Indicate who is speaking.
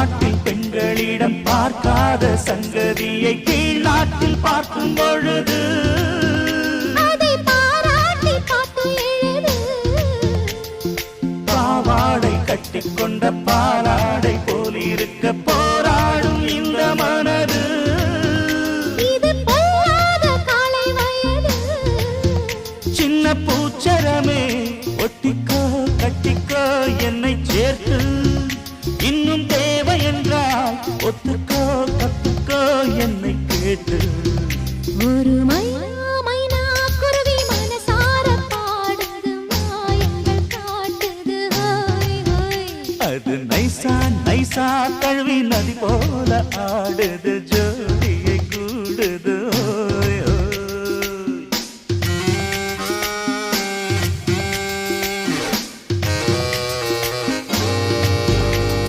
Speaker 1: நாட்டில் பெண்களிடம் பார்க்காத சங்கதியை கீழ் நாட்டில் பார்க்கும் பொழுது
Speaker 2: அதை பாராட்டி பாட்டு எழுது.
Speaker 1: பாவாடை கட்டிக்கொண்ட பாலாடை போலிருக்க போராடும் இந்த மனது.
Speaker 2: இது பொல்லாத காலை வயது.
Speaker 1: சின்ன பூச்சரமே ஒட்டிக்கோ கட்டிக்கோ என்னை சேர்த்து, இன்னும் தேவை என்றால் ஒத்துக்கோ கத்துக்கோ என்னை கேட்டு.
Speaker 2: ஒரு மைனா குருவி மனசார பாடுது, மாயங்கள் காட்டுது. ஹோய் ஹோய்
Speaker 1: அது நைசா நைசா கழுவி நதி போல ஆடுது ஜோ.